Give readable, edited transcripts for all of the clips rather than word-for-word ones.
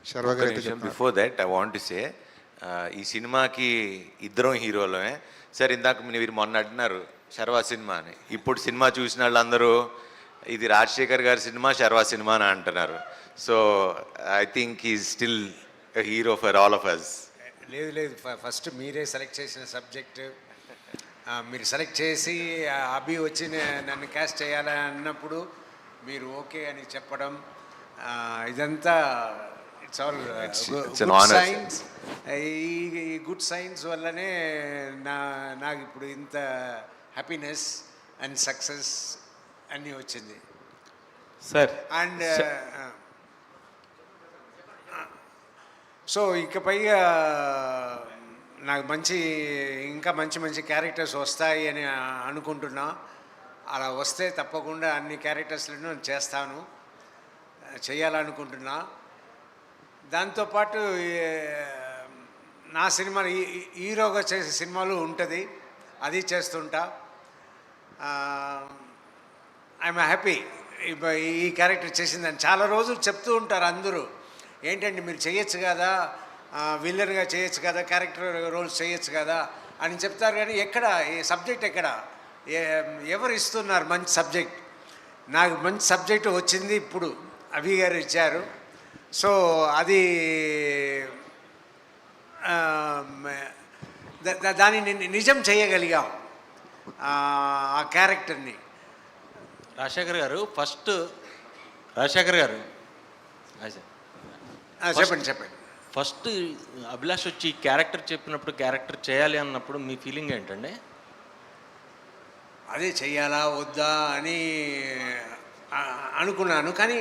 శర్వా గారు అయితే before that I want to say ఈ సినిమాకి ఇద్దరం హీరోలమే. సార్ ఇందాక మీరు మొన్న అంటున్నారు శర్వా సినిమా అని. ఇప్పుడు సినిమా చూసిన వాళ్ళందరూ ఇది రాజశేఖర్ గారి సినిమా, శర్వా సినిమా అని అంటున్నారు. So I think is still hero for all of us. లేదు లేదు, ఫస్ట్ మీరే సెలెక్ట్ చేసిన సబ్జెక్ట్ మీరు సెలెక్ట్ చేసి అభి వచ్చి నన్ను క్యాస్ట్ చేయాలని అన్నప్పుడు మీరు ఓకే అని చెప్పడం, ఇదంతా ఇట్స్ ఆల్ గుడ్ సైన్స్. ఈ గుడ్ సైన్స్ వల్లనే నాకు ఇప్పుడు ఇంత హ్యాపీనెస్ అండ్ సక్సెస్ అన్నీ వచ్చింది సార్. అండ్ సో ఇకపైగా నాకు ఇంకా మంచి మంచి క్యారెక్టర్స్ వస్తాయి అని అనుకుంటున్నా. అలా వస్తే తప్పకుండా అన్ని క్యారెక్టర్స్లను చేస్తాను, చేయాలనుకుంటున్నా. దాంతోపాటు నా సినిమా హీరోగా చేసే సినిమాలు ఉంటుంది, అది చేస్తుంటా. ఐఎమ్ హ్యాపీ ఈ క్యారెక్టర్ చేసిందని. చాలా రోజులు చెప్తూ ఉంటారు అందరూ, ఏంటంటే మీరు చేయొచ్చు కదా, విల్లన్గా చేయొచ్చు కదా, క్యారెక్టర్ రోల్స్ చేయొచ్చు కదా అని చెప్తారు. కానీ ఎక్కడ ఈ సబ్జెక్ట్ ఎక్కడ, ఎవరు ఇస్తున్నారు మంచి సబ్జెక్ట్? నాకు మంచి సబ్జెక్ట్ వచ్చింది ఇప్పుడు అభి గారు ఇచ్చారు. సో అది దాన్ని నిజం చేయగలిగాం ఆ క్యారెక్టర్ని. రాజశేఖర్ గారు చెప్పండి. ఫస్ట్ అభిలాష్ వచ్చి క్యారెక్టర్ చెప్పినప్పుడు, క్యారెక్టర్ చేయాలి అన్నప్పుడు మీ ఫీలింగ్ ఏంటండి? అదే చెయ్యాలా వద్దా అని అనుకున్నాను. కానీ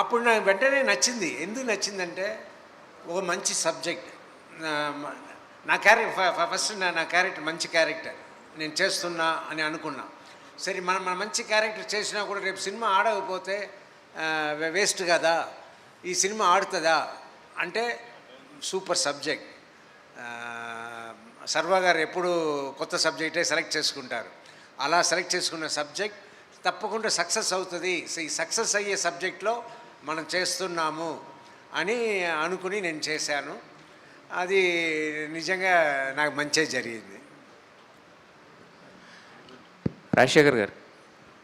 అప్పుడు నాకు వెంటనే నచ్చింది. ఎందుకు నచ్చిందంటే ఒక మంచి సబ్జెక్ట్, నా క్యారెక్టర్ ఫస్ట్ నా క్యారెక్టర్ మంచి క్యారెక్టర్ నేను చేస్తున్నా అని అనుకున్నా. సరే మన మంచి క్యారెక్టర్ చేసినా కూడా రేపు సినిమా ఆడకపోతే వేస్ట్ కదా, ఈ సినిమా ఆడుతుందా అంటే సూపర్ సబ్జెక్ట్. సర్వా గారు ఎప్పుడు కొత్త సబ్జెక్టే సెలెక్ట్ చేసుకుంటారు. అలా సెలెక్ట్ చేసుకున్న సబ్జెక్ట్ తప్పకుండా సక్సెస్ అవుతుంది. ఈ సక్సెస్ అయ్యే సబ్జెక్ట్లో మనం చేస్తున్నాము అని అనుకుని నేను చేశాను. అది నిజంగా నాకు మంచి జరిగింది. రాజశేఖర్ గారు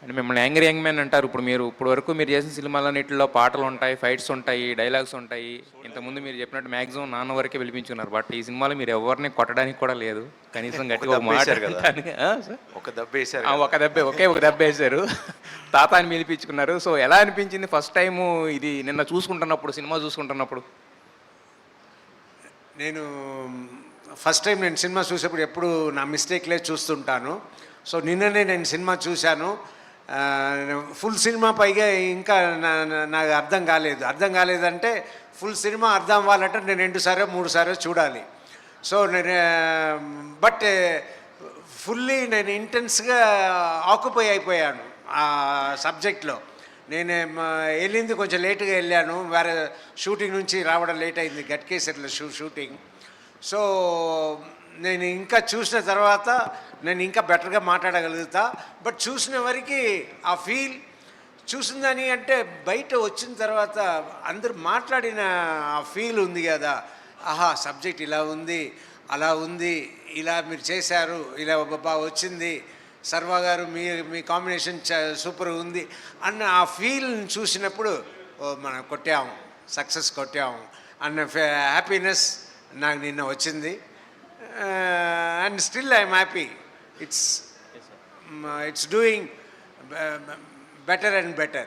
అంటే మిమ్మల్ని యాంగ్రీ యంగ్ మ్యాన్ అంటారు. ఇప్పుడు వరకు మీరు చేసిన సినిమాలన్నింటిలో పాటలు ఉంటాయి, ఫైట్స్ ఉంటాయి, డైలాగ్స్ ఉంటాయి. ఇంతకుముందు మీరు చెప్పినట్టు మ్యాక్సిమం నాన్న వరకే పిలిపించుకున్నారు. బట్ ఈ సినిమాలో మీరు ఎవరిని కొట్టడానికి కూడా లేదు, కనీసం గట్టిగా ఒక దెబ్బ ఒక దెబ్బ వేశారు, తాత అని పిలిపించుకున్నారు. సో ఎలా అనిపించింది ఫస్ట్ టైము ఇది సినిమా చూసుకుంటున్నప్పుడు? నేను ఫస్ట్ టైం సినిమా చూసేప్పుడు ఎప్పుడు నా మిస్టేక్లే చూస్తుంటాను. సో నిన్ననే నేను సినిమా చూశాను. ఫుల్ సినిమా పైగా ఇంకా నాకు అర్థం కాలేదంటే ఫుల్ సినిమా అర్థం అవ్వాలంటే నేను 2 సార్లు 3 సార్లు చూడాలి. సో నేను బట్ ఫుల్లీ నేను ఇంటెన్స్గా ఆక్యుపై అయిపోయాను ఆ సబ్జెక్ట్లో. నేను వెళ్ళింది కొంచెం లేటుగా వెళ్ళాను, వేరే షూటింగ్ నుంచి రావడం లేట్ అయింది, గట్కేసర్లో షూటింగ్. సో నేను ఇంకా చూసిన తర్వాత నేను ఇంకా బెటర్గా మాట్లాడగలుగుతా. బట్ చూసిన వరకు ఆ ఫీల్ చూసిందని అంటే బయట వచ్చిన తర్వాత అందరూ మాట్లాడిన ఆ ఫీల్ ఉంది కదా, ఆహా సబ్జెక్ట్ ఇలా ఉంది, అలా ఉంది, ఇలా మీరు చేశారు, ఇలా బాగా వచ్చింది, సర్వా గారు మీ కాంబినేషన్ సూపర్ ఉంది అన్న ఆ ఫీల్ని చూసినప్పుడు మనం సక్సెస్ కొట్టాము అన్న హ్యాపీనెస్ నాకు నిన్న వచ్చింది. And still I'm happy. It's doing better and better.